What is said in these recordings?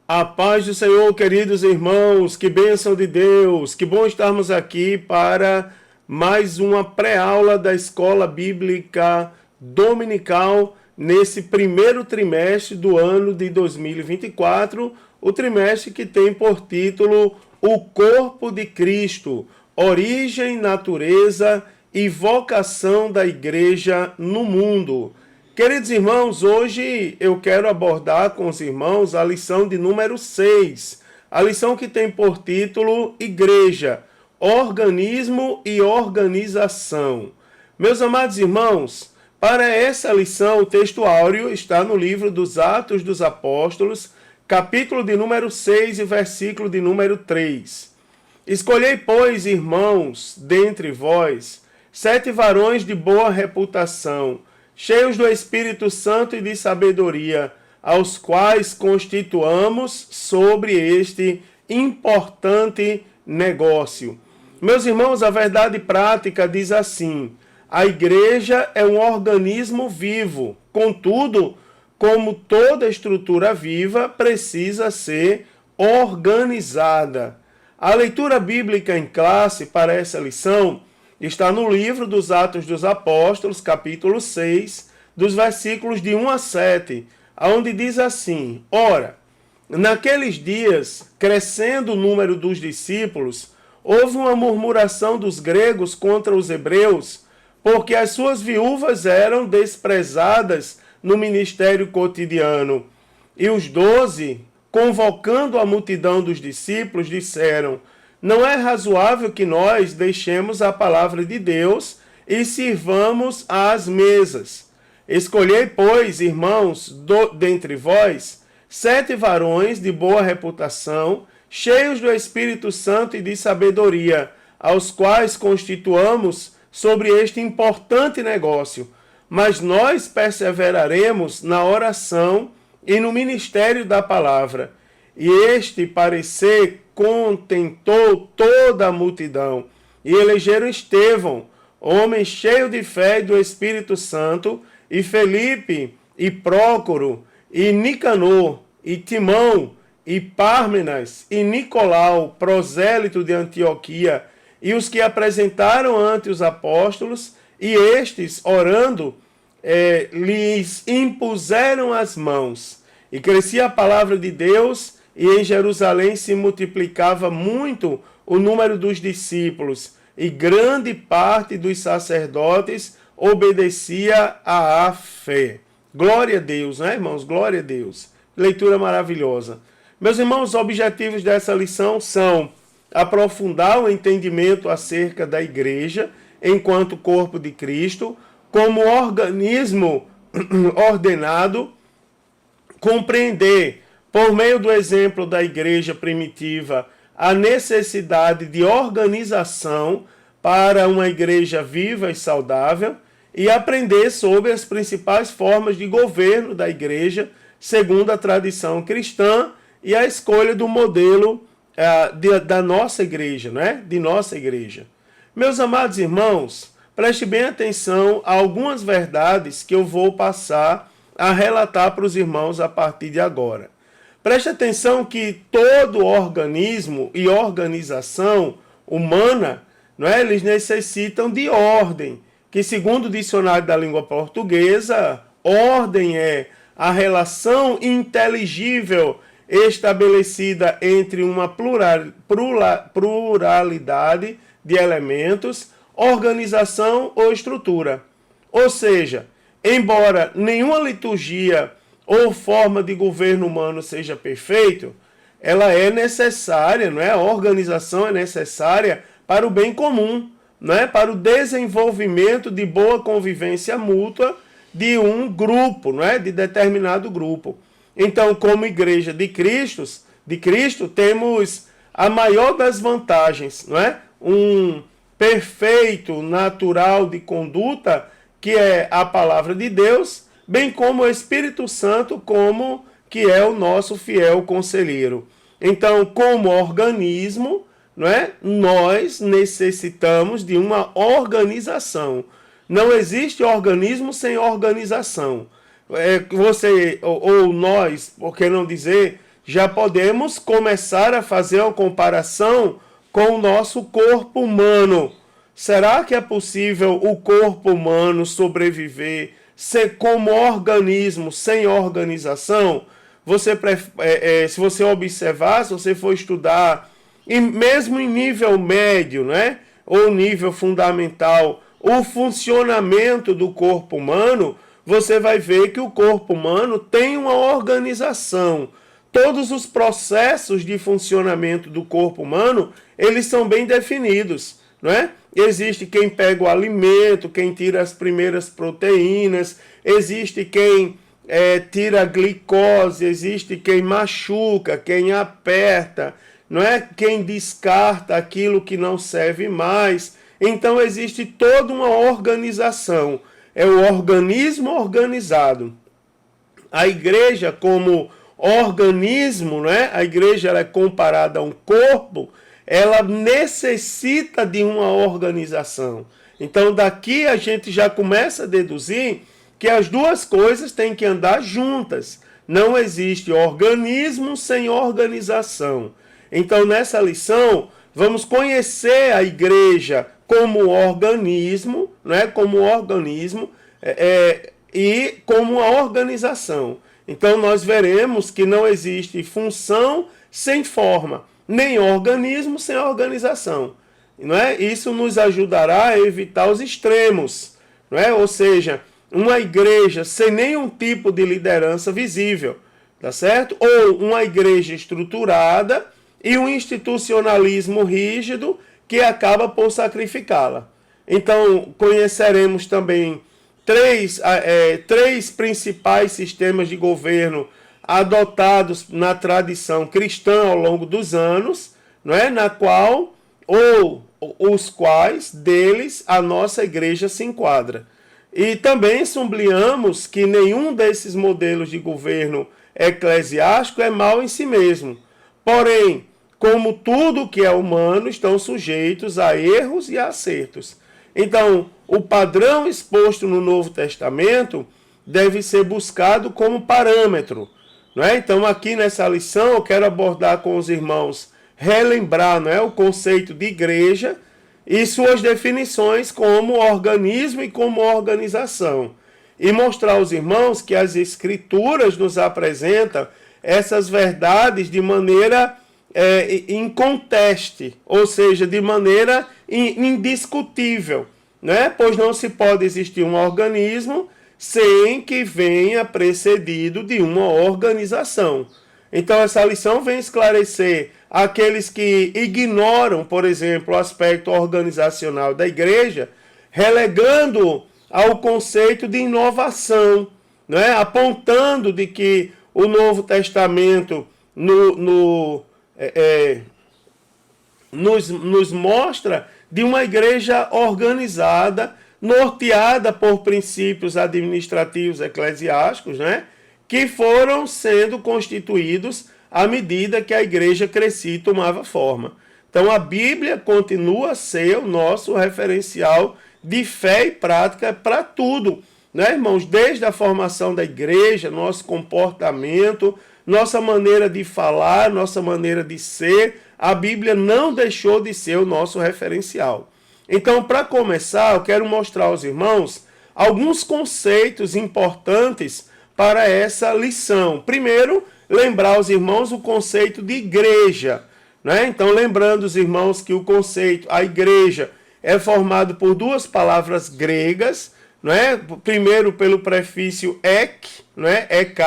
A paz do Senhor, queridos irmãos, que bênção de Deus, que bom estarmos aqui para mais uma pré-aula da Escola Bíblica Dominical nesse primeiro trimestre do ano de 2024, o trimestre que tem por título O Corpo de Cristo, Origem, Natureza e Vocação da Igreja no Mundo. Queridos irmãos, hoje eu quero abordar com os irmãos a lição de número 6, a lição que tem por título Igreja, Organismo e Organização. Meus amados irmãos, para essa lição o texto áureo está no livro dos Atos dos Apóstolos, capítulo de número 6 e versículo de número 3. Escolhei, pois, irmãos, dentre vós, 7 varões de boa reputação, cheios do Espírito Santo e de sabedoria, aos quais constituamos sobre este importante negócio. Meus irmãos, a verdade prática diz assim: a igreja é um organismo vivo, contudo, como toda estrutura viva, precisa ser organizada. A leitura bíblica em classe para essa lição está no livro dos Atos dos Apóstolos, capítulo 6, dos versículos de 1 a 7, onde diz assim: Ora, naqueles dias, crescendo o número dos discípulos, houve uma murmuração dos gregos contra os hebreus, porque as suas viúvas eram desprezadas no ministério cotidiano. E os 12, convocando a multidão dos discípulos, disseram: não é razoável que nós deixemos a palavra de Deus e sirvamos às mesas. Escolhei, pois, irmãos, dentre vós, 7 varões de boa reputação, cheios do Espírito Santo e de sabedoria, aos quais constituamos sobre este importante negócio. Mas nós perseveraremos na oração e no ministério da palavra. E este parecer contentou toda a multidão, e elegeram Estevão, homem cheio de fé e do Espírito Santo, e Felipe, e Prócoro, e Nicanor, e Timão, e Pármenas, e Nicolau, prosélito de Antioquia, e os que apresentaram ante os apóstolos, e estes, orando, lhes impuseram as mãos. E crescia a palavra de Deus, e em Jerusalém se multiplicava muito o número dos discípulos, e grande parte dos sacerdotes obedecia à fé. Glória a Deus, né, irmãos? Glória a Deus. Leitura maravilhosa. Meus irmãos, os objetivos dessa lição são aprofundar o entendimento acerca da igreja enquanto corpo de Cristo, como organismo ordenado, compreender, por meio do exemplo da igreja primitiva, a necessidade de organização para uma igreja viva e saudável e aprender sobre as principais formas de governo da igreja, segundo a tradição cristã e a escolha do modelo da nossa igreja, né? De nossa igreja. Meus amados irmãos, preste bem atenção a algumas verdades que eu vou passar a relatar para os irmãos a partir de agora. Preste atenção que todo organismo e organização humana, não é, eles necessitam de ordem, que segundo o dicionário da língua portuguesa, ordem é a relação inteligível estabelecida entre uma pluralidade de elementos, organização ou estrutura. Ou seja, embora nenhuma liturgia ou forma de governo humano seja perfeito, ela é necessária, não é? A organização é necessária para o bem comum, não é? Para o desenvolvimento de boa convivência mútua de um grupo, não é? De determinado grupo. Então, como igreja de Cristo, temos a maior das vantagens, não é? Um perfeito natural de conduta, que é a palavra de Deus, bem como o Espírito Santo, como que é o nosso fiel conselheiro. Então, como organismo, não é? Nós necessitamos de uma organização. Não existe organismo sem organização. Você, ou nós, por que não dizer, já podemos começar a fazer uma comparação com o nosso corpo humano. Será que é possível o corpo humano sobreviver como organismo, sem organização? Se você observar, se você for estudar, e mesmo em nível médio, né, ou nível fundamental, o funcionamento do corpo humano, você vai ver que o corpo humano tem uma organização. Todos os processos de funcionamento do corpo humano, eles são bem definidos, não é? Existe quem pega o alimento, quem tira as primeiras proteínas, existe quem tira a glicose, existe quem machuca, quem aperta, não é? Quem descarta aquilo que não serve mais. Então existe toda uma organização. É o organismo organizado. A igreja, como organismo, né? A igreja ela é comparada a um corpo, ela necessita de uma organização. Então daqui a gente já começa a deduzir que as duas coisas têm que andar juntas. Não existe organismo sem organização. Então nessa lição vamos conhecer a igreja como organismo, né? Como organismo e como uma organização. Então nós veremos que não existe função sem forma, nem organismo sem organização. Não é? Isso nos ajudará a evitar os extremos. Não é? Ou seja, uma igreja sem nenhum tipo de liderança visível, tá certo? Ou uma igreja estruturada e um institucionalismo rígido que acaba por sacrificá-la. Então, conheceremos também três principais sistemas de governo adotados na tradição cristã ao longo dos anos, não é? Na qual, ou os quais deles a nossa igreja se enquadra. E também sublinhamos que nenhum desses modelos de governo eclesiástico é mau em si mesmo. Porém, como tudo que é humano, estão sujeitos a erros e a acertos. Então, o padrão exposto no Novo Testamento deve ser buscado como parâmetro. Não é? Então, aqui nessa lição, eu quero abordar com os irmãos, relembrar, não é, o conceito de igreja e suas definições como organismo e como organização. E mostrar aos irmãos que as Escrituras nos apresentam essas verdades de maneira inconteste, ou seja, de maneira indiscutível, né? Pois não se pode existir um organismo sem que venha precedido de uma organização. Então essa lição vem esclarecer aqueles que ignoram, por exemplo, o aspecto organizacional da igreja, relegando ao conceito de inovação, né? Apontando de que o Novo Testamento nos mostra de uma igreja organizada, norteada por princípios administrativos eclesiásticos, né, que foram sendo constituídos à medida que a igreja crescia e tomava forma. Então a Bíblia continua a ser o nosso referencial de fé e prática para tudo, né, irmãos? Desde a formação da igreja, nosso comportamento, nossa maneira de falar, nossa maneira de ser, a Bíblia não deixou de ser o nosso referencial. Então, para começar, eu quero mostrar aos irmãos alguns conceitos importantes para essa lição. Primeiro, lembrar aos irmãos o conceito de igreja, né? Então, lembrando os irmãos que o conceito, a igreja, é formado por duas palavras gregas, né? Primeiro pelo prefixo ek, né? Ek,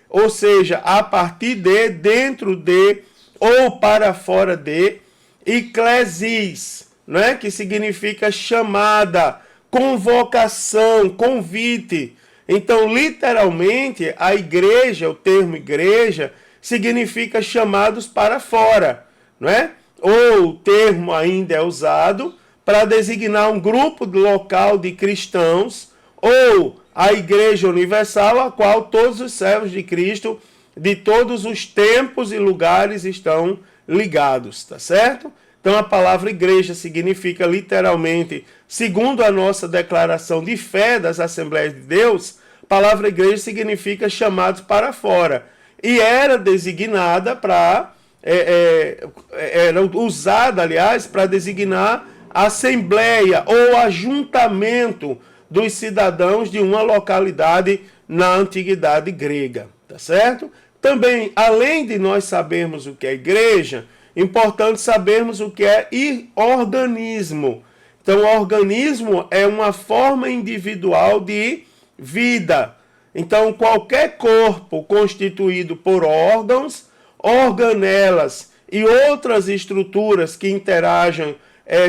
ou seja, a partir de, dentro de, ou para fora de, eclesis, né? Que significa chamada, convocação, convite. Então, literalmente, a igreja, o termo igreja, significa chamados para fora, não é? Ou o termo ainda é usado para designar um grupo local de cristãos, ou a Igreja Universal, a qual todos os servos de Cristo de todos os tempos e lugares estão ligados, tá certo? Então a palavra igreja significa literalmente, segundo a nossa declaração de fé das Assembleias de Deus, a palavra igreja significa chamados para fora. e era designada para, era usada, aliás, para designar a assembleia ou ajuntamento dos cidadãos de uma localidade na antiguidade grega, tá certo? Também, além de nós sabermos o que é igreja, importante sabermos o que é organismo. Então, o organismo é uma forma individual de vida. Então, qualquer corpo constituído por órgãos, organelas e outras estruturas que interagem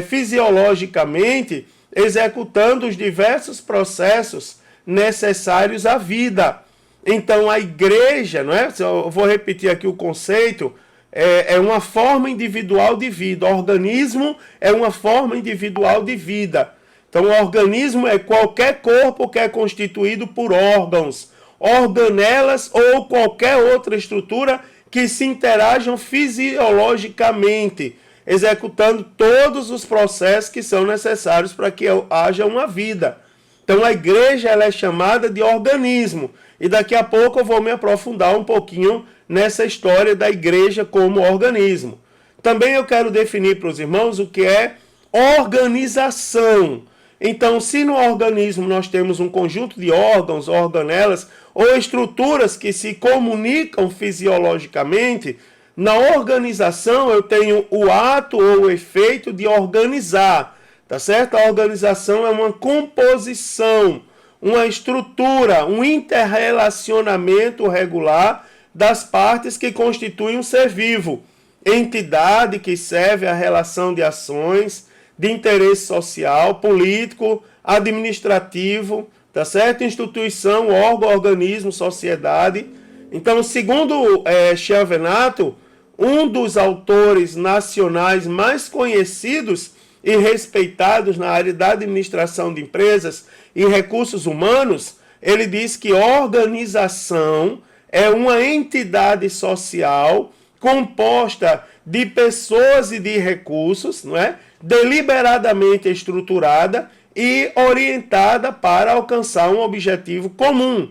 fisiologicamente, executando os diversos processos necessários à vida. Então, a igreja, não é? Eu vou repetir aqui o conceito, é uma forma individual de vida. O organismo é uma forma individual de vida. Então, o organismo é qualquer corpo que é constituído por órgãos, organelas ou qualquer outra estrutura que se interajam fisiologicamente, executando todos os processos que são necessários para que haja uma vida. Então, a igreja ela é chamada de organismo. E daqui a pouco eu vou me aprofundar um pouquinho nessa história da igreja como organismo. Também eu quero definir para os irmãos o que é organização. Então, se no organismo nós temos um conjunto de órgãos, organelas ou estruturas que se comunicam fisiologicamente, na organização eu tenho o ato ou o efeito de organizar, tá certo? A organização é uma composição, uma estrutura, um interrelacionamento regular das partes que constituem um ser vivo, entidade que serve à relação de ações de interesse social, político, administrativo, tá certo? Instituição, órgão, organismo, sociedade. Então, segundo Chiavenato, um dos autores nacionais mais conhecidos e respeitados na área da administração de empresas e recursos humanos, ele diz que organização é uma entidade social composta de pessoas e de recursos, não é? Deliberadamente estruturada e orientada para alcançar um objetivo comum.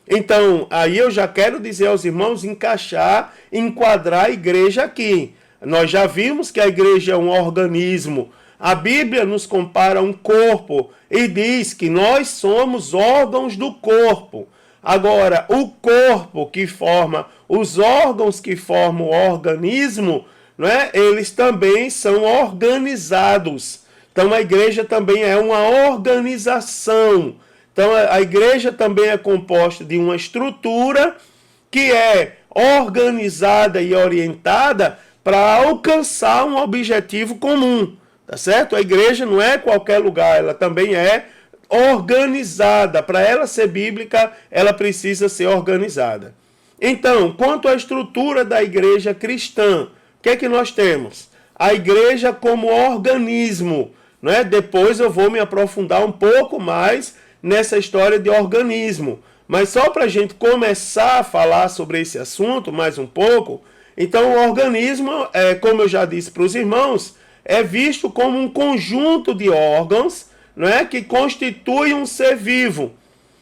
Então, aí eu já quero dizer aos irmãos enquadrar a igreja aqui. Nós já vimos que a igreja é um organismo. A Bíblia nos compara a um corpo e diz que nós somos órgãos do corpo. Agora, o corpo que forma, os órgãos que formam o organismo, não é? Eles também são organizados. Então, a igreja também é uma organização. Então, a igreja também é composta de uma estrutura que é organizada e orientada para alcançar um objetivo comum. Tá certo? A igreja não é qualquer lugar, ela também é organizada. Para ela ser bíblica, ela precisa ser organizada. Então, quanto à estrutura da igreja cristã, o que é que nós temos? A igreja como organismo, não é? Depois eu vou me aprofundar um pouco mais nessa história de organismo. Mas só para a gente começar a falar sobre esse assunto mais um pouco, então o organismo, como eu já disse para os irmãos, é visto como um conjunto de órgãos, não é, que constitui um ser vivo.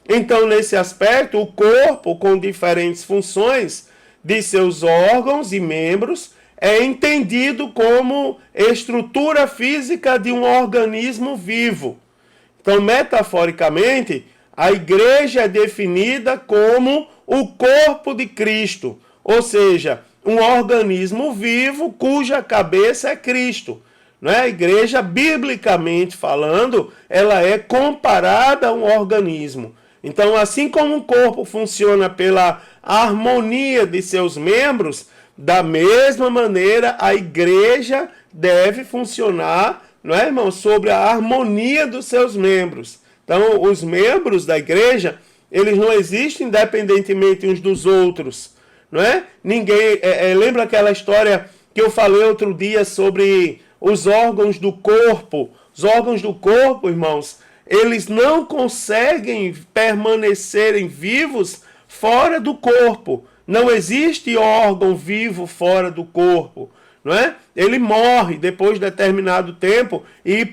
Então, nesse aspecto, o corpo, com diferentes funções de seus órgãos e membros, é entendido como estrutura física de um organismo vivo. Então, metaforicamente, a igreja é definida como o corpo de Cristo, ou seja, um organismo vivo cuja cabeça é Cristo. Não é? A igreja, biblicamente falando, ela é comparada a um organismo. Então, assim como um corpo funciona pela harmonia de seus membros, da mesma maneira a igreja deve funcionar, não é, irmão, sobre a harmonia dos seus membros. Então, os membros da igreja, eles não existem independentemente uns dos outros, não é? Ninguém, lembra aquela história que eu falei outro dia sobre os órgãos do corpo? Os órgãos do corpo, irmãos, eles não conseguem permanecerem vivos fora do corpo. Não existe órgão vivo fora do corpo, não é? Ele morre depois de determinado tempo e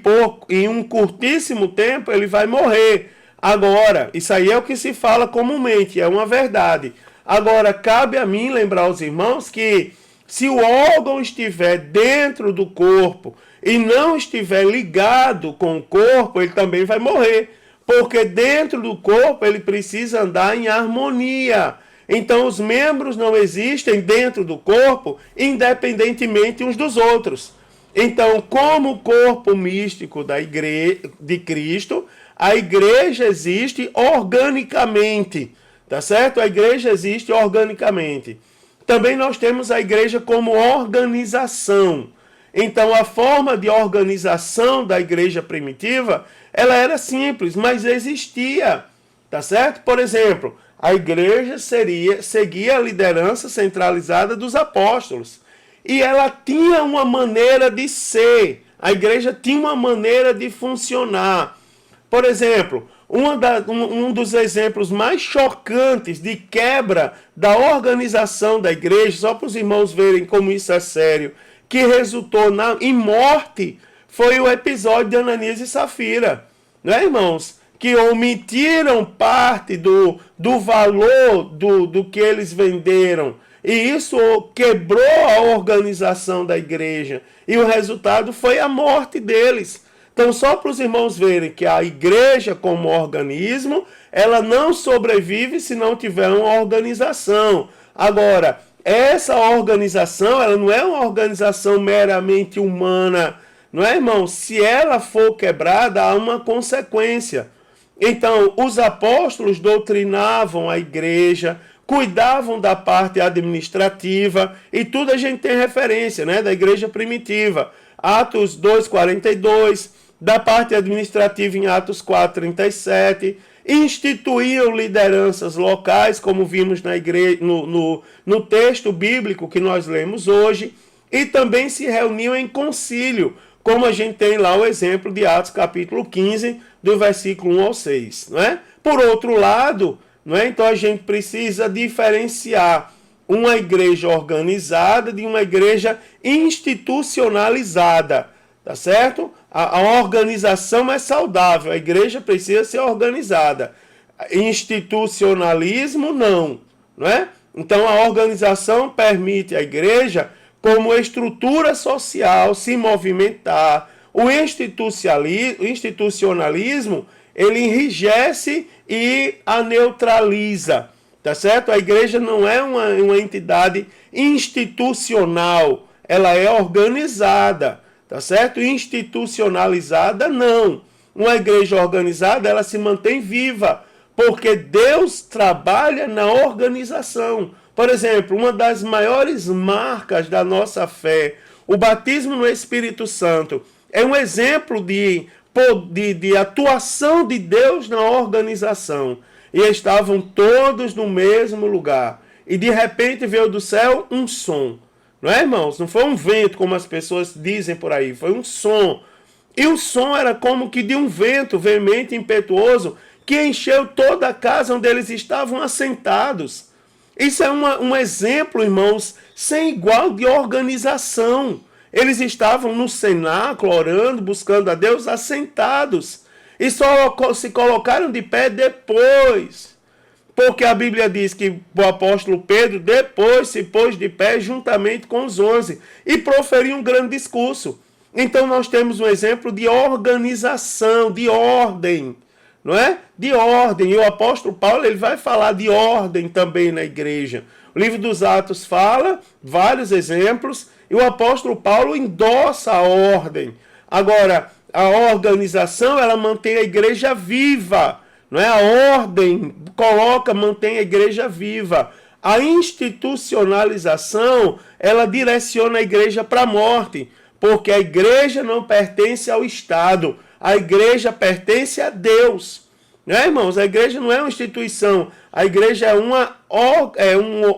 em um curtíssimo tempo ele vai morrer. Agora, isso aí é o que se fala comumente, é uma verdade. Agora, cabe a mim lembrar aos irmãos que se o órgão estiver dentro do corpo e não estiver ligado com o corpo, ele também vai morrer. Porque dentro do corpo ele precisa andar em harmonia. Então os membros não existem dentro do corpo independentemente uns dos outros. Então, como o corpo místico de Cristo, a igreja existe organicamente. Tá certo? A igreja existe organicamente. Também nós temos a igreja como organização. Então, a forma de organização da igreja primitiva, ela era simples, mas existia. Tá certo? Por exemplo, a igreja seguia a liderança centralizada dos apóstolos. E ela tinha uma maneira de ser. A igreja tinha uma maneira de funcionar. Por exemplo, um dos exemplos mais chocantes de quebra da organização da igreja, só para os irmãos verem como isso é sério, que resultou em morte, foi o episódio de Ananias e Safira. Né, irmãos? Que omitiram parte do valor do que eles venderam. E isso quebrou a organização da igreja. E o resultado foi a morte deles. Então, só para os irmãos verem que a igreja como organismo, ela não sobrevive se não tiver uma organização. Agora, essa organização, ela não é uma organização meramente humana. Não é, irmão? Se ela for quebrada, há uma consequência. Então, os apóstolos doutrinavam a igreja, cuidavam da parte administrativa, e tudo a gente tem referência, né, da igreja primitiva. Atos 2:42, da parte administrativa em Atos 4:37, instituíam lideranças locais, como vimos na igreja, no texto bíblico que nós lemos hoje, e também se reuniam em concílio, como a gente tem lá o exemplo de Atos capítulo 15, do versículo 1 ao 6. Não é? Por outro lado, não é? Então a gente precisa diferenciar uma igreja organizada de uma igreja institucionalizada. Tá certo? A organização é saudável, a igreja precisa ser organizada. Institucionalismo, não. Não é? Então a organização permite à igreja, como estrutura social, se movimentar. O institucionalismo, ele enrijece e a neutraliza. Tá certo? A igreja não é uma entidade institucional, ela é organizada. Tá certo? Institucionalizada, não. Uma igreja organizada, ela se mantém viva, porque Deus trabalha na organização. Por exemplo, uma das maiores marcas da nossa fé, o batismo no Espírito Santo, é um exemplo de atuação de Deus na organização. E estavam todos no mesmo lugar. E de repente veio do céu um som. Não é, irmãos? Não foi um vento, como as pessoas dizem por aí. Foi um som. E o som era como que de um vento veemente e impetuoso que encheu toda a casa onde eles estavam assentados. Isso é um exemplo, irmãos, sem igual de organização. Eles estavam no cenáculo, orando, buscando a Deus, assentados. E só se colocaram de pé depois. Porque a Bíblia diz que o apóstolo Pedro depois se pôs de pé juntamente com os 11 e proferiu um grande discurso. Então nós temos um exemplo de organização, de ordem, não é? De ordem. E o apóstolo Paulo, ele vai falar de ordem também na igreja. O livro dos Atos fala vários exemplos e o apóstolo Paulo endossa a ordem. Agora, a organização, ela mantém a igreja viva. Não é? A ordem mantém a igreja viva. A institucionalização, ela direciona a igreja para a morte, porque a igreja não pertence ao Estado, a igreja pertence a Deus. Não é, irmãos? A igreja não é uma instituição, a igreja é um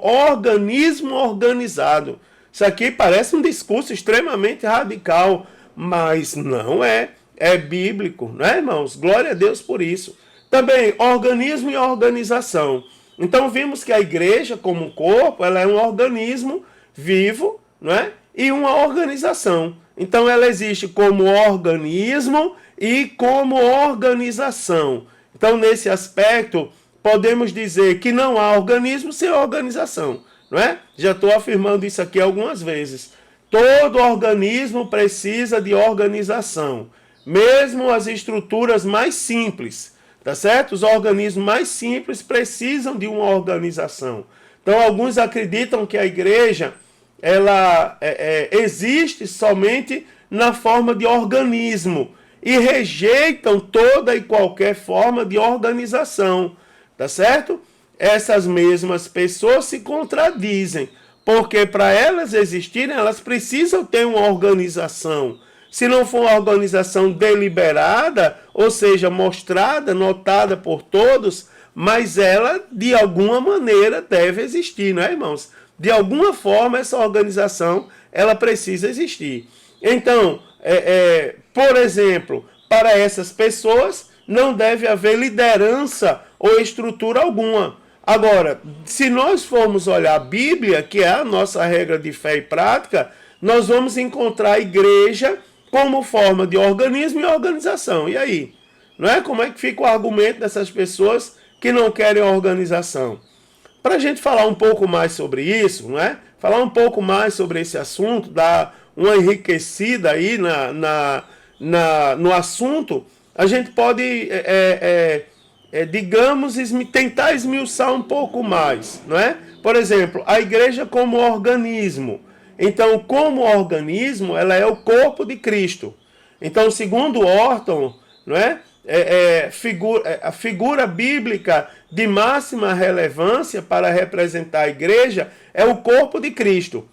organismo organizado. Isso aqui parece um discurso extremamente radical, mas não é. É bíblico, não é, irmãos? Glória a Deus por isso. Também, organismo e organização. Então, vimos que a igreja, como corpo, ela é um organismo vivo, não é? E uma organização. Então, ela existe como organismo e como organização. Então, nesse aspecto, podemos dizer que não há organismo sem organização, não é? Já estou afirmando isso aqui algumas vezes. Todo organismo precisa de organização, mesmo as estruturas mais simples, tá certo? Os organismos mais simples precisam de uma organização. Então, alguns acreditam que a igreja ela existe somente na forma de organismo e rejeitam toda e qualquer forma de organização, tá certo? Essas mesmas pessoas se contradizem, porque para elas existirem, elas precisam ter uma organização. Se não for uma organização deliberada, ou seja, mostrada, notada por todos, mas ela, de alguma maneira, deve existir, não é, irmãos? De alguma forma, essa organização, ela precisa existir. Então, por exemplo, para essas pessoas, não deve haver liderança ou estrutura alguma. Agora, se nós formos olhar a Bíblia, que é a nossa regra de fé e prática, nós vamos encontrar a igreja como forma de organismo e organização. E aí? Não é? Como é que fica o argumento dessas pessoas que não querem organização? Para a gente falar um pouco mais sobre isso, não é? Falar um pouco mais sobre esse assunto, dar uma enriquecida aí no assunto, a gente pode, digamos, tentar esmiuçar um pouco mais, não é? Por exemplo, a igreja como organismo. Então, como organismo, ela é o corpo de Cristo. Então, segundo Orton, não é? A figura bíblica de máxima relevância para representar a igreja é o corpo de Cristo.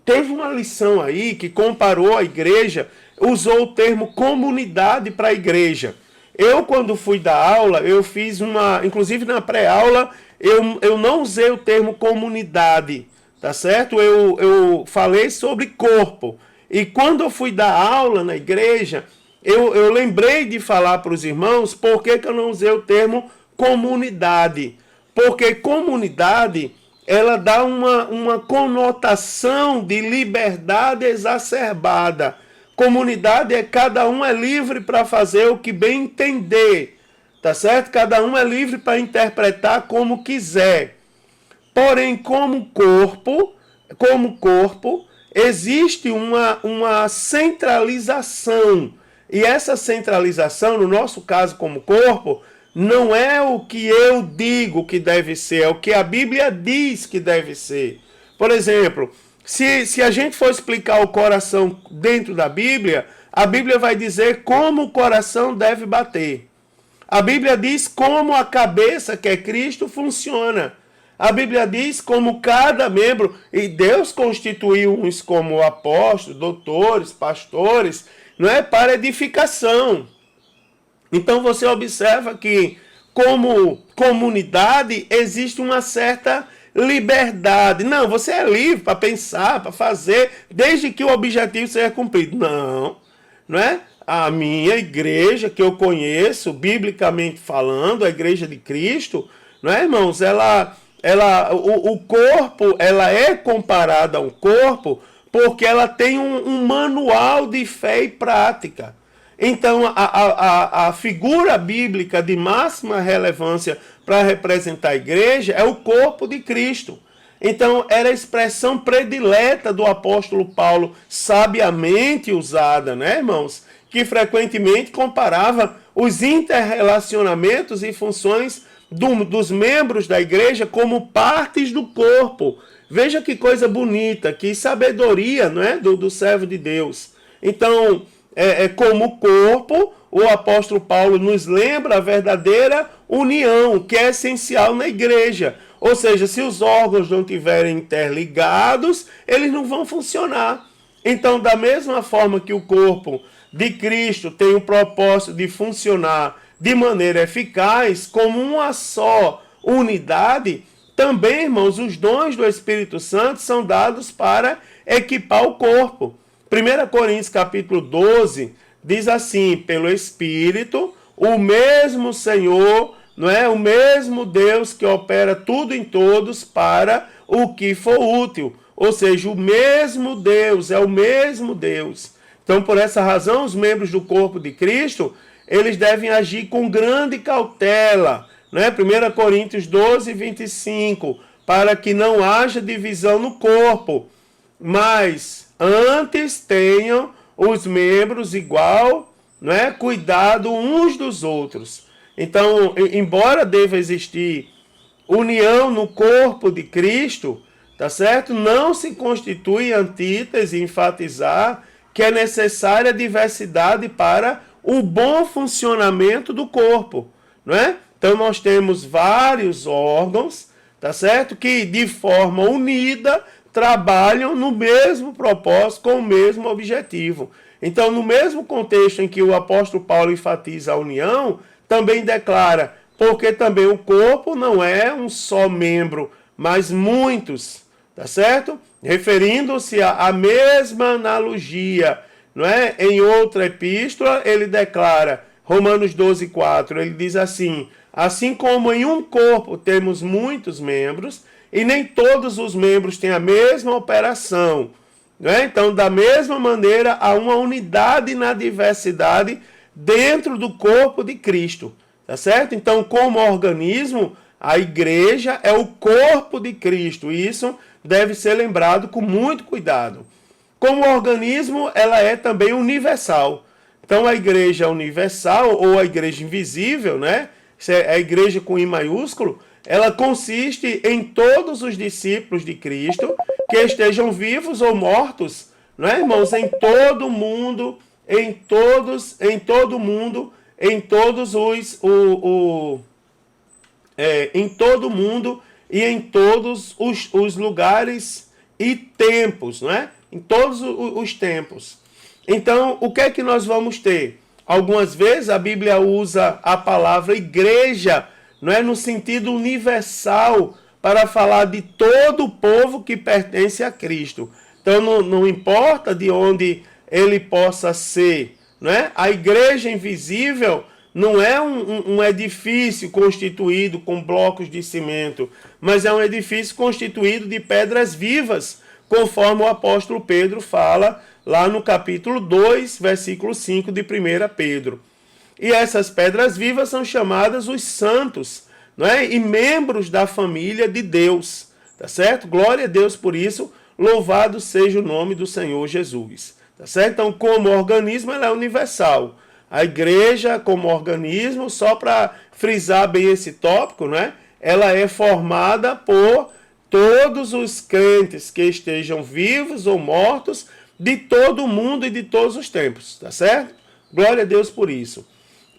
Teve uma lição aí que comparou a igreja, usou o termo comunidade para a igreja. Eu, quando fui dar aula, eu fiz inclusive na pré-aula, eu não usei o termo comunidade, tá certo? Eu falei sobre corpo. E quando eu fui dar aula na igreja, eu lembrei de falar para os irmãos por que eu não usei o termo comunidade. Porque comunidade, ela dá uma conotação de liberdade exacerbada. Comunidade cada um é livre para fazer o que bem entender, tá certo? Cada um é livre para interpretar como quiser. Porém, como corpo, existe uma centralização. E essa centralização, no nosso caso como corpo, não é o que eu digo que deve ser, é o que a Bíblia diz que deve ser. Por exemplo, se a gente for explicar o coração dentro da Bíblia, a Bíblia vai dizer como o coração deve bater. A Bíblia diz como a cabeça, que é Cristo, funciona. A Bíblia diz como cada membro, e Deus constituiu uns como apóstolos, doutores, pastores, não é, para edificação. Então você observa que como comunidade existe uma certa liberdade. Não, você é livre para pensar, para fazer, desde que o objetivo seja cumprido. Não é? A minha igreja, que eu conheço, biblicamente falando, a igreja de Cristo, não é, irmãos? O corpo, ela é comparada a um corpo porque ela tem um manual de fé e prática. Então, a figura bíblica de máxima relevância para representar a igreja é o corpo de Cristo. Então, era a expressão predileta do apóstolo Paulo, sabiamente usada, né, irmãos? Que frequentemente comparava os interrelacionamentos e funções dos membros da igreja como partes do corpo. Veja que coisa bonita, que sabedoria, não é? do servo de Deus. Então, como corpo, o apóstolo Paulo nos lembra a verdadeira união, que é essencial na igreja. Ou seja, se os órgãos não estiverem interligados, eles não vão funcionar. Então, da mesma forma que o corpo de Cristo tem o propósito de funcionar de maneira eficaz, como uma só unidade, também, irmãos, os dons do Espírito Santo são dados para equipar o corpo. 1 Coríntios capítulo 12 diz assim: pelo Espírito, o mesmo Senhor, não é? O mesmo Deus que opera tudo em todos para o que for útil. Ou seja, o mesmo Deus, é o mesmo Deus. Então, por essa razão, os membros do corpo de Cristo, eles devem agir com grande cautela, né? 1 Coríntios 12, 25, para que não haja divisão no corpo, mas antes tenham os membros igual, né, cuidado uns dos outros. Então, embora deva existir união no corpo de Cristo, tá certo? Não se constitui antítese enfatizar que é necessária diversidade para o bom funcionamento do corpo, não é? Então nós temos vários órgãos, tá certo? Que de forma unida trabalham no mesmo propósito, com o mesmo objetivo. Então, no mesmo contexto em que o apóstolo Paulo enfatiza a união, também declara, porque também o corpo não é um só membro, mas muitos, tá certo? Referindo-se à mesma analogia, não é? Em outra epístola, ele declara, Romanos 12, 4, ele diz assim, assim como em um corpo temos muitos membros, e nem todos os membros têm a mesma operação, não é? Então, da mesma maneira, há uma unidade na diversidade dentro do corpo de Cristo, tá certo? Então, como organismo, a igreja é o corpo de Cristo, e isso deve ser lembrado com muito cuidado. Como organismo, ela é também universal. Então, a igreja universal, ou a igreja invisível, né? A igreja com I maiúsculo, ela consiste em todos os discípulos de Cristo que estejam vivos ou mortos, não é, irmãos? Em todo mundo, em todo mundo e em todos os lugares e tempos, não é? Em todos os tempos. Então, o que é que nós vamos ter? Algumas vezes a Bíblia usa a palavra igreja, não é, no sentido universal, para falar de todo o povo que pertence a Cristo. Então, não importa de onde ele possa ser, não é? A igreja invisível não é um edifício constituído com blocos de cimento, mas é um edifício constituído de pedras vivas, conforme o apóstolo Pedro fala lá no capítulo 2, versículo 5 de 1 Pedro. E essas pedras vivas são chamadas os santos, não é? E membros da família de Deus, tá certo? Glória a Deus por isso, louvado seja o nome do Senhor Jesus, tá certo? Então, como organismo, ela é universal. A igreja, como organismo, só para frisar bem esse tópico, né? Ela é formada por todos os crentes que estejam vivos ou mortos de todo o mundo e de todos os tempos, tá certo? Glória a Deus por isso.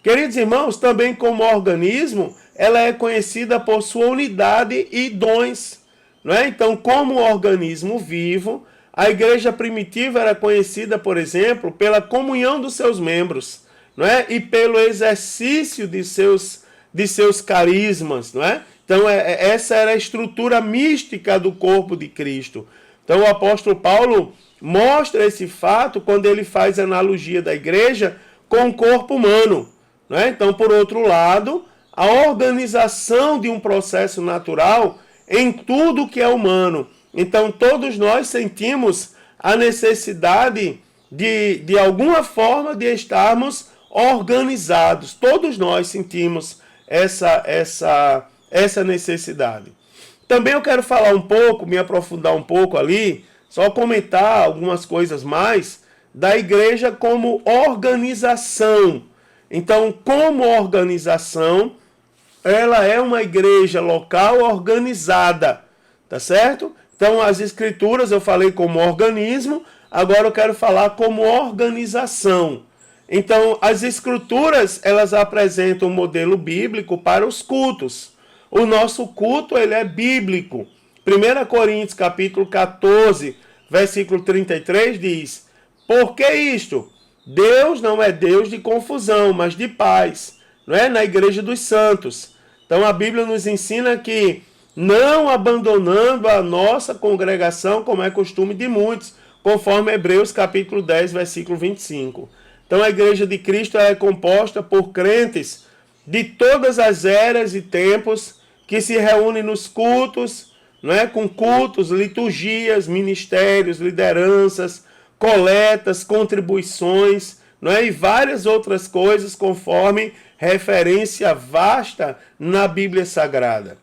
Queridos irmãos, também como organismo, ela é conhecida por sua unidade e dons, não é? Então, como organismo vivo, a igreja primitiva era conhecida, por exemplo, pela comunhão dos seus membros, não é? E pelo exercício de seus carismas, não é? Então, essa era a estrutura mística do corpo de Cristo. Então, o apóstolo Paulo mostra esse fato quando ele faz a analogia da igreja com o corpo humano, não é? Então, por outro lado, a organização de um processo natural em tudo que é humano. Então, todos nós sentimos a necessidade de alguma forma de estarmos organizados. Todos nós sentimos essa necessidade. Também eu quero falar um pouco, me aprofundar um pouco ali, só comentar algumas coisas mais da igreja como organização. Então, como organização, ela é uma igreja local organizada, tá certo? Então, as escrituras eu falei como organismo, agora eu quero falar como organização. Então, as escrituras, elas apresentam um modelo bíblico para os cultos. O nosso culto, ele é bíblico. 1 Coríntios, capítulo 14, versículo 33, diz: por que isto? Deus não é Deus de confusão, mas de paz, não é? Na igreja dos santos. Então, a Bíblia nos ensina que, não abandonando a nossa congregação, como é costume de muitos, conforme Hebreus, capítulo 10, versículo 25. Então, a igreja de Cristo é composta por crentes de todas as eras e tempos que se reúnem nos cultos, não é? Com cultos, liturgias, ministérios, lideranças, coletas, contribuições, não é? E várias outras coisas conforme referência vasta na Bíblia Sagrada.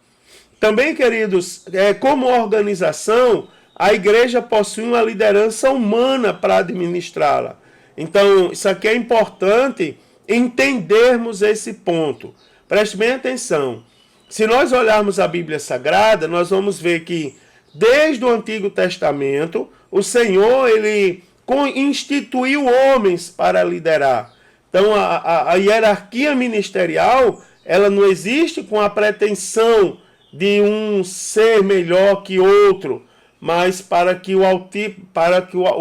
Também, queridos, como organização, a igreja possui uma liderança humana para administrá-la. Então, isso aqui é importante entendermos esse ponto. Preste bem atenção. Se nós olharmos a Bíblia Sagrada, nós vamos ver que desde o Antigo Testamento, o Senhor ele instituiu homens para liderar. Então, a hierarquia ministerial, ela não existe com a pretensão de um ser melhor que outro, mas para que o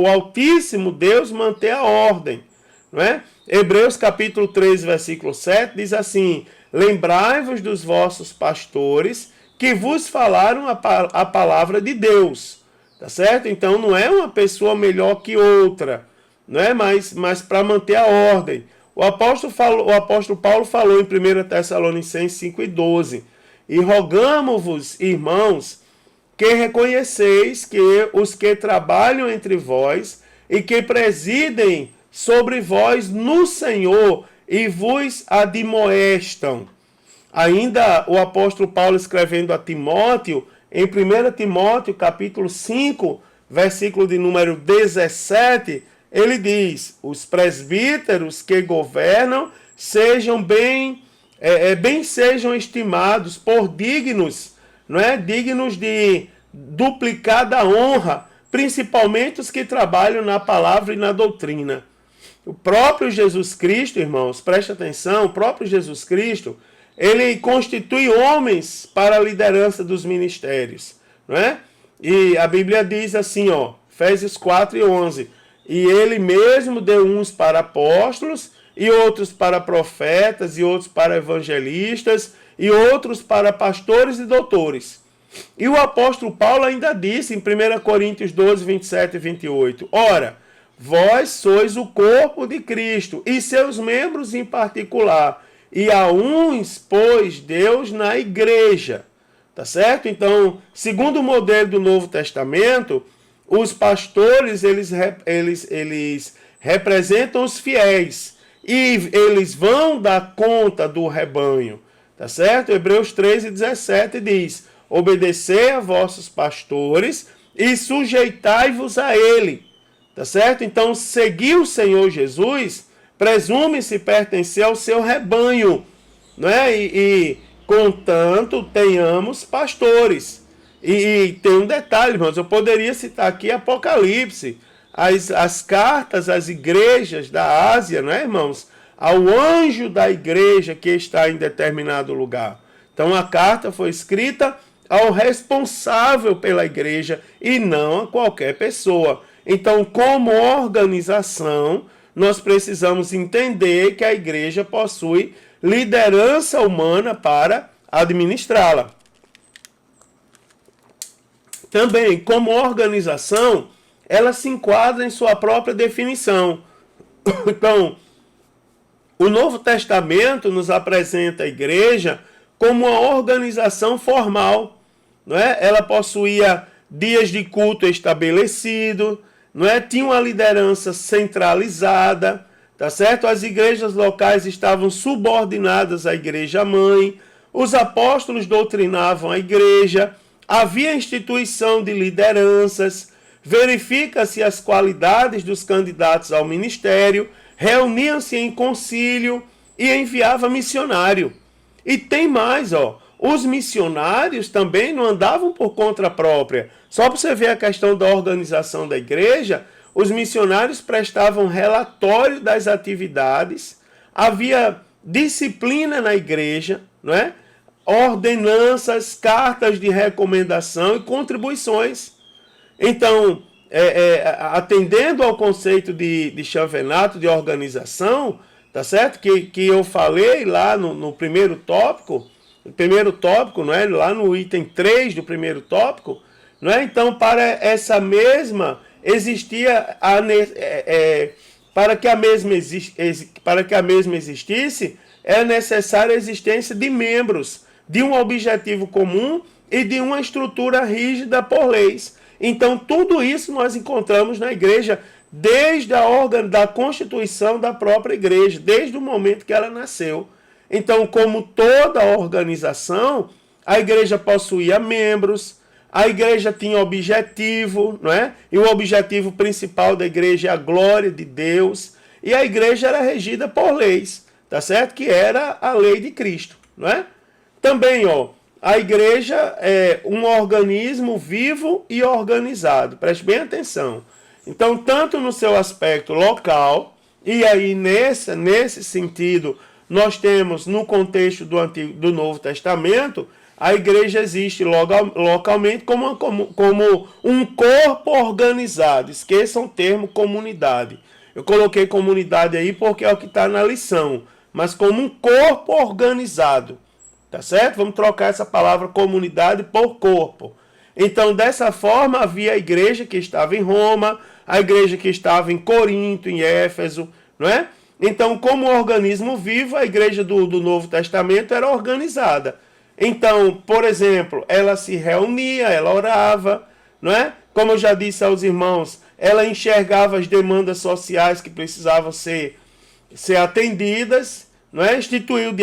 Altíssimo Deus mantenha a ordem. Não é? Hebreus capítulo 3, versículo 7 diz assim: lembrai-vos dos vossos pastores que vos falaram a palavra de Deus. Tá certo? Então não é uma pessoa melhor que outra, não é? Mas para manter a ordem. O apóstolo Paulo falou em 1 Tessalonicenses 5:12: e rogamo-vos, irmãos, que reconheceis que os que trabalham entre vós e que presidem sobre vós no Senhor e vos admoestam. Ainda o apóstolo Paulo escrevendo a Timóteo, em 1 Timóteo capítulo 5, versículo de número 17, ele diz: os presbíteros que governam sejam bem sejam estimados por dignos, não é? Dignos de duplicada honra, principalmente os que trabalham na palavra e na doutrina. O próprio Jesus Cristo, irmãos, preste atenção, o próprio Jesus Cristo, ele constitui homens para a liderança dos ministérios, não é? E a Bíblia diz assim, ó, Efésios 4:11, e ele mesmo deu uns para apóstolos, e outros para profetas, e outros para evangelistas, e outros para pastores e doutores. E o apóstolo Paulo ainda disse em 1 Coríntios 12, 27 e 28, ora, vós sois o corpo de Cristo, e seus membros em particular, e a uns pôs Deus na igreja. Tá certo? Então, segundo o modelo do Novo Testamento, os pastores, eles representam os fiéis, e eles vão dar conta do rebanho. Tá certo? Hebreus 13:17 diz, obedecei a vossos pastores e sujeitai-vos a ele. Tá certo? Então, seguir o Senhor Jesus presume-se pertencer ao seu rebanho, não é? E contanto, tenhamos pastores. E tem um detalhe, irmãos, eu poderia citar aqui Apocalipse, as cartas às igrejas da Ásia, não é, irmãos? Ao anjo da igreja que está em determinado lugar. Então, a carta foi escrita ao responsável pela igreja e não a qualquer pessoa. Então, como organização, nós precisamos entender que a igreja possui liderança humana para administrá-la. Também, como organização, ela se enquadra em sua própria definição. Então, o Novo Testamento nos apresenta a igreja como uma organização formal, não é? Ela possuía dias de culto estabelecido, não é? Tinha uma liderança centralizada, tá certo? As igrejas locais estavam subordinadas à igreja mãe, os apóstolos doutrinavam a igreja, havia instituição de lideranças, verifica-se as qualidades dos candidatos ao ministério, reuniam-se em concílio e enviava missionário. E tem mais, ó, os missionários também não andavam por conta própria. Só para você ver a questão da organização da igreja, os missionários prestavam relatório das atividades, havia disciplina na igreja, não é? Ordenanças, cartas de recomendação e contribuições. Então, atendendo ao conceito de Chavenato, de organização, tá certo? Que eu falei lá no primeiro tópico, não é? Lá no item 3 do primeiro tópico, não é? Então, para essa mesma existia para que a mesma existisse, é necessária a existência de membros, de um objetivo comum e de uma estrutura rígida por leis. Então, tudo isso nós encontramos na igreja desde da constituição da própria igreja, desde o momento que ela nasceu. Então, como toda organização, a igreja possuía membros, a igreja tinha objetivo, não é? E o objetivo principal da igreja é a glória de Deus. E a igreja era regida por leis, tá certo? Que era a lei de Cristo, não é? Também, ó, a igreja é um organismo vivo e organizado. Preste bem atenção. Então, tanto no seu aspecto local, e aí nesse sentido, nós temos no contexto do Novo Testamento, a igreja existe localmente como um corpo organizado. Esqueçam o termo comunidade. Eu coloquei comunidade aí porque é o que está na lição. Mas como um corpo organizado. Tá certo? Vamos trocar essa palavra comunidade por corpo. Então, dessa forma, havia a igreja que estava em Roma, a igreja que estava em Corinto, em Éfeso, não é? Então, como organismo vivo, a igreja do Novo Testamento era organizada. Então, por exemplo, ela se reunia, ela orava, não é? Como eu já disse aos irmãos, ela enxergava as demandas sociais que precisavam ser atendidas, não é? Instituiu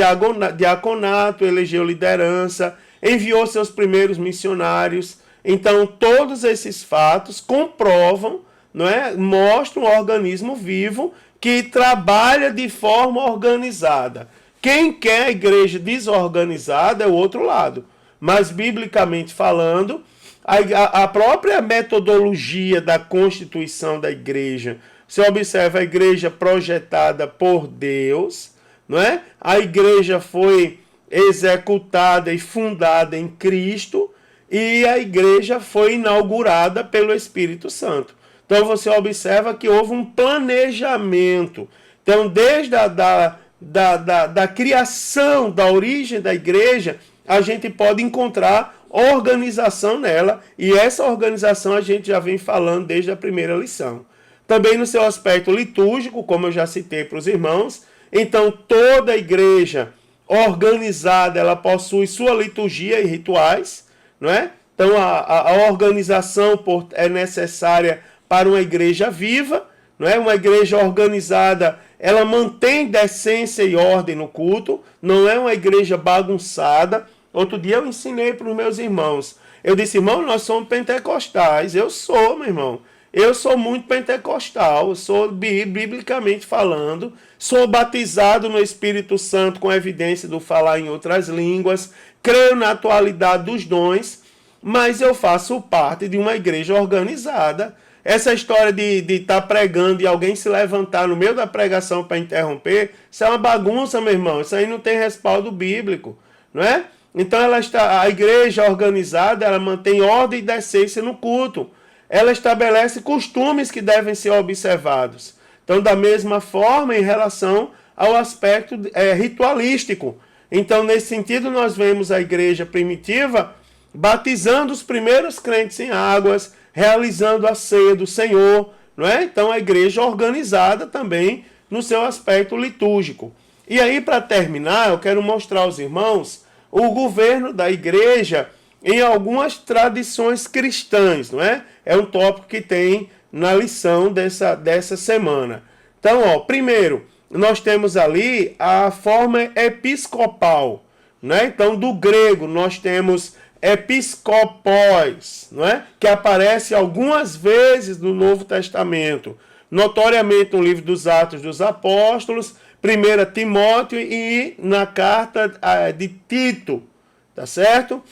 diaconato, elegeu liderança, enviou seus primeiros missionários. Então, todos esses fatos comprovam, não é? Mostram um organismo vivo que trabalha de forma organizada. Quem quer a igreja desorganizada é o outro lado. Mas, biblicamente falando, a própria metodologia da constituição da igreja, você observa a igreja projetada por Deus, não é? A igreja foi executada e fundada em Cristo e a igreja foi inaugurada pelo Espírito Santo. Então você observa que houve um planejamento. Então, desde da criação, da origem da igreja, a gente pode encontrar organização nela, e essa organização a gente já vem falando desde a primeira lição. Também no seu aspecto litúrgico, como eu já citei para os irmãos, então toda a igreja organizada, ela possui sua liturgia e rituais, não é? Então a organização é necessária para uma igreja viva, não é? Uma igreja organizada, ela mantém decência e ordem no culto, não é uma igreja bagunçada. Outro dia eu ensinei para os meus irmãos. Eu disse, irmão, nós somos pentecostais. Eu sou, meu irmão. Eu sou muito pentecostal, eu sou biblicamente falando, sou batizado no Espírito Santo com evidência do falar em outras línguas, creio na atualidade dos dons, mas eu faço parte de uma igreja organizada. Essa história de estar pregando e alguém se levantar no meio da pregação para interromper, isso é uma bagunça, meu irmão. Isso aí não tem respaldo bíblico, não é? Então a igreja organizada, ela mantém ordem e decência no culto. Ela estabelece costumes que devem ser observados. Então, da mesma forma, em relação ao aspecto ritualístico. Então, nesse sentido, nós vemos a igreja primitiva batizando os primeiros crentes em águas, realizando a ceia do Senhor, não é? Então, a igreja organizada também no seu aspecto litúrgico. E aí, para terminar, eu quero mostrar aos irmãos o governo da igreja em algumas tradições cristãs, não é? É um tópico que tem na lição dessa semana. Então, ó, primeiro, nós temos ali a forma episcopal, né? Então, do grego, nós temos episcopos, não é? Que aparece algumas vezes no Novo Testamento, notoriamente no livro dos Atos dos Apóstolos, 1 Timóteo e na carta de Tito, tá certo?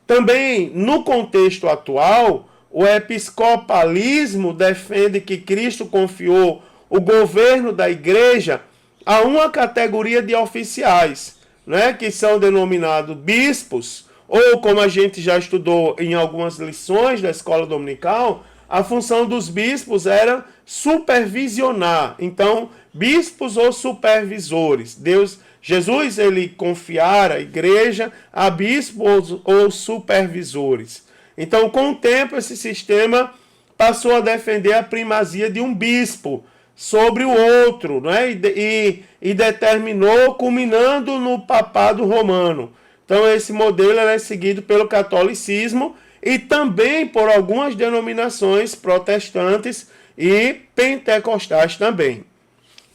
Também, no contexto atual, o episcopalismo defende que Cristo confiou o governo da igreja a uma categoria de oficiais, né, que são denominados bispos, ou como a gente já estudou em algumas lições da escola dominical, a função dos bispos era supervisionar. Então, bispos ou supervisores. Jesus, ele confiara a igreja a bispos ou supervisores. Então, com o tempo, esse sistema passou a defender a primazia de um bispo sobre o outro, né? E determinou, culminando no papado romano. Então, esse modelo é seguido pelo catolicismo e também por algumas denominações protestantes e pentecostais também.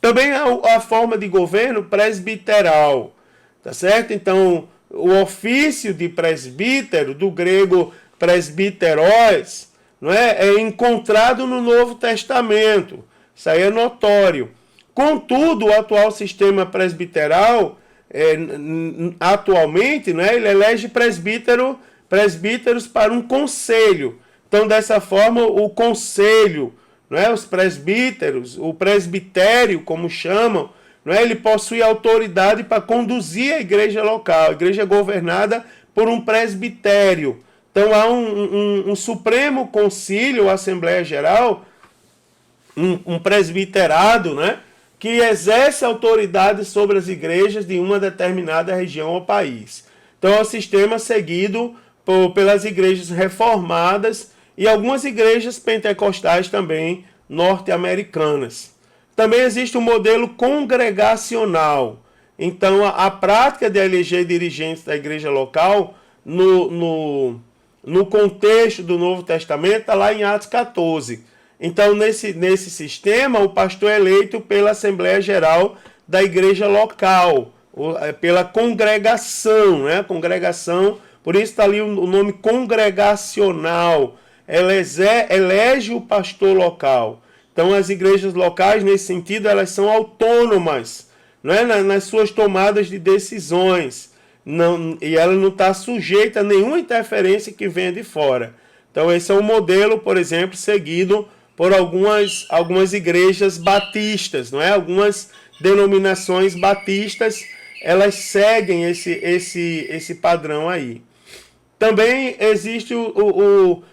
Também a forma de governo presbiteral. tá certo? Então, o ofício de presbítero, do grego presbiteros, não é encontrado no Novo Testamento. Isso aí é notório. Contudo, o atual sistema presbiteral, atualmente, né, ele elege presbíteros para um conselho. Então, dessa forma, o conselho, não é, os presbíteros, o presbitério, como chamam, não é, ele possui autoridade para conduzir a igreja local. A igreja é governada por um presbitério. Então, há um Supremo Concílio, Assembleia Geral, um presbiterado, né, que exerce autoridade sobre as igrejas de uma determinada região ou país. Então, é o sistema seguido pelas igrejas reformadas e algumas igrejas pentecostais também norte-americanas. Também existe um modelo congregacional. Então, a prática de eleger dirigentes da igreja local no contexto do Novo Testamento está lá em Atos 14. Então, nesse sistema, o pastor é eleito pela Assembleia Geral da igreja local, pela congregação, né? Congregação, por isso está ali o nome congregacional. Elege o pastor local. Então, as igrejas locais, nesse sentido, elas são autônomas, não é? Nas suas tomadas de decisões. E ela não está sujeita a nenhuma interferência que venha de fora. Então, esse é um modelo, por exemplo, seguido por algumas igrejas batistas, não é? Algumas denominações batistas, elas seguem esse padrão aí. Também existe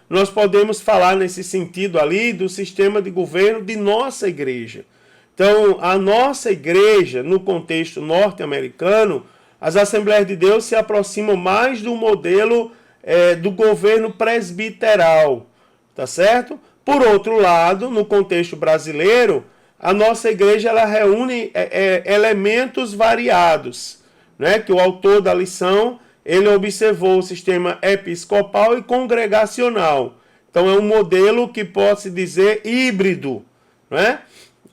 nós podemos falar nesse sentido ali do sistema de governo de nossa igreja. Então, a nossa igreja, no contexto norte-americano, as Assembleias de Deus se aproximam mais do modelo do governo presbiteral, tá certo? Por outro lado, no contexto brasileiro, a nossa igreja ela reúne elementos variados, né? Que o autor da lição ele observou o sistema episcopal e congregacional. Então, é um modelo que pode-se dizer híbrido, né?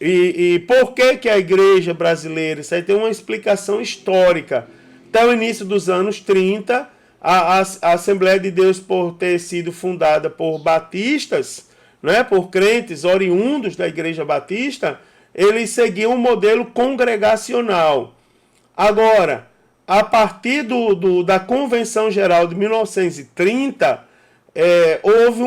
E por que a igreja brasileira? Isso aí tem uma explicação histórica. Até o início dos anos 30, a Assembleia de Deus, por ter sido fundada por batistas, né, por crentes oriundos da Igreja Batista, eles seguiam um modelo congregacional. Agora, a partir da Convenção Geral de 1930, houve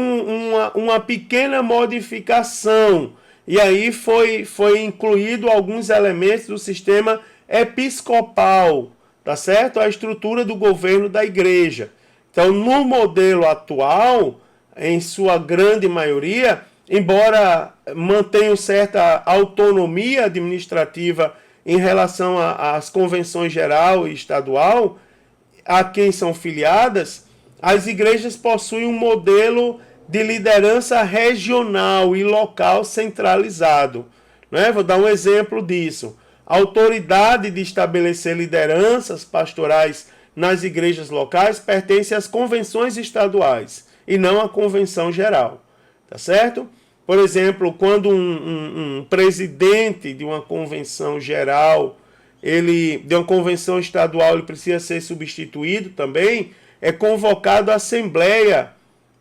uma pequena modificação, e aí foi incluído alguns elementos do sistema episcopal, tá certo? A estrutura do governo da igreja. Então, no modelo atual, em sua grande maioria, embora mantenham certa autonomia administrativa em relação às convenções geral e estadual, a quem são filiadas, as igrejas possuem um modelo de liderança regional e local centralizado, né? Vou dar um exemplo disso. A autoridade de estabelecer lideranças pastorais nas igrejas locais pertence às convenções estaduais e não à convenção geral, tá certo? Por exemplo, quando um presidente de uma convenção geral, de uma convenção estadual, ele precisa ser substituído também, é convocado a assembleia,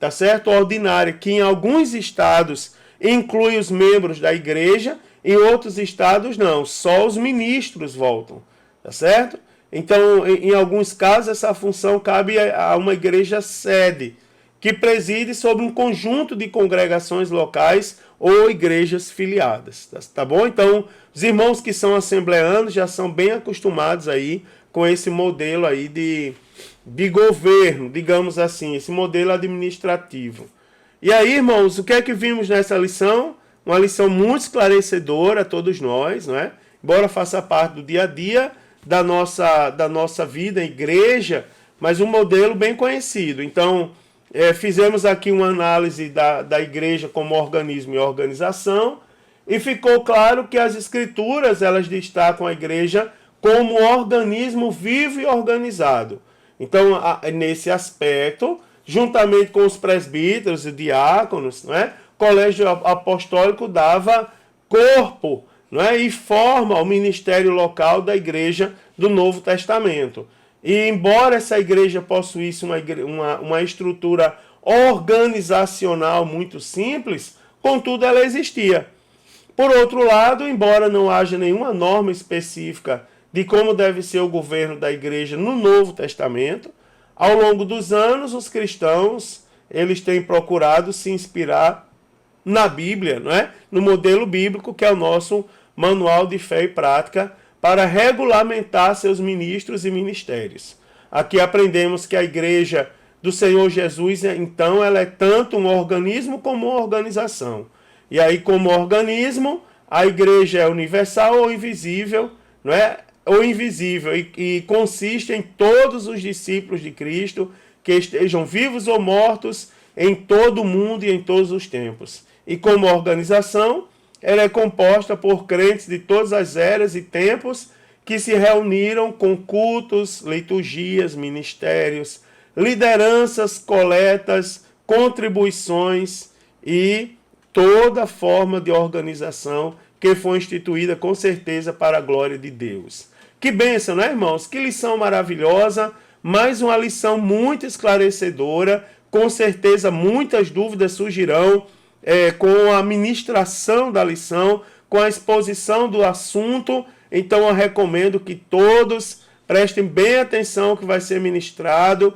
tá certo? Ordinária, que em alguns estados inclui os membros da igreja, em outros estados não, só os ministros voltam, tá certo? Então, em alguns casos, essa função cabe a uma igreja sede, que preside sobre um conjunto de congregações locais ou igrejas filiadas, tá bom? Então, os irmãos que são assembleanos já são bem acostumados aí com esse modelo aí de governo, digamos assim, esse modelo administrativo. E aí, irmãos, o que é que vimos nessa lição? Uma lição muito esclarecedora a todos nós, não é? Embora faça parte do dia a dia da nossa vida, igreja, mas um modelo bem conhecido. Então, fizemos aqui uma análise da igreja como organismo e organização, e ficou claro que as escrituras elas destacam a igreja como um organismo vivo e organizado. Então, nesse aspecto, juntamente com os presbíteros e diáconos, né, o colégio apostólico dava corpo, não é? E forma o ministério local da igreja do Novo Testamento. E embora essa igreja possuísse uma estrutura organizacional muito simples, contudo ela existia. Por outro lado, embora não haja nenhuma norma específica de como deve ser o governo da igreja no Novo Testamento, ao longo dos anos os cristãos eles têm procurado se inspirar na Bíblia, não é? No modelo bíblico, que é o nosso manual de fé e prática, para regulamentar seus ministros e ministérios. Aqui aprendemos que a igreja do Senhor Jesus, então, ela é tanto um organismo como uma organização. E aí, como organismo, a igreja é universal ou invisível, não é? Ou invisível, e consiste em todos os discípulos de Cristo que estejam vivos ou mortos em todo o mundo e em todos os tempos. E como organização, ela é composta por crentes de todas as eras e tempos que se reuniram com cultos, liturgias, ministérios, lideranças, coletas, contribuições e toda forma de organização que foi instituída com certeza para a glória de Deus. Que bênção, né, irmãos? Que lição maravilhosa, mais uma lição muito esclarecedora. Com certeza muitas dúvidas surgirão com a ministração da lição, com a exposição do assunto. Então eu recomendo que todos prestem bem atenção ao que vai ser ministrado.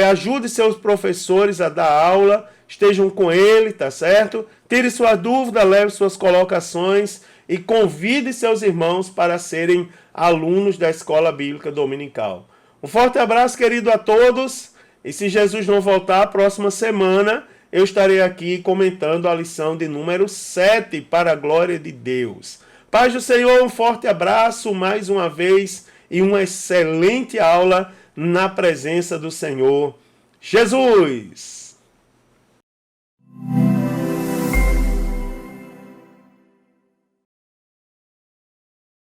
Ajude seus professores a dar aula, estejam com ele, tá certo? Tire sua dúvida, leve suas colocações e convide seus irmãos para serem alunos da Escola Bíblica Dominical. Um forte abraço, querido, a todos. E se Jesus não voltar, a próxima semana eu estarei aqui comentando a lição de número 7, para a glória de Deus. Paz do Senhor, um forte abraço mais uma vez e uma excelente aula na presença do Senhor Jesus.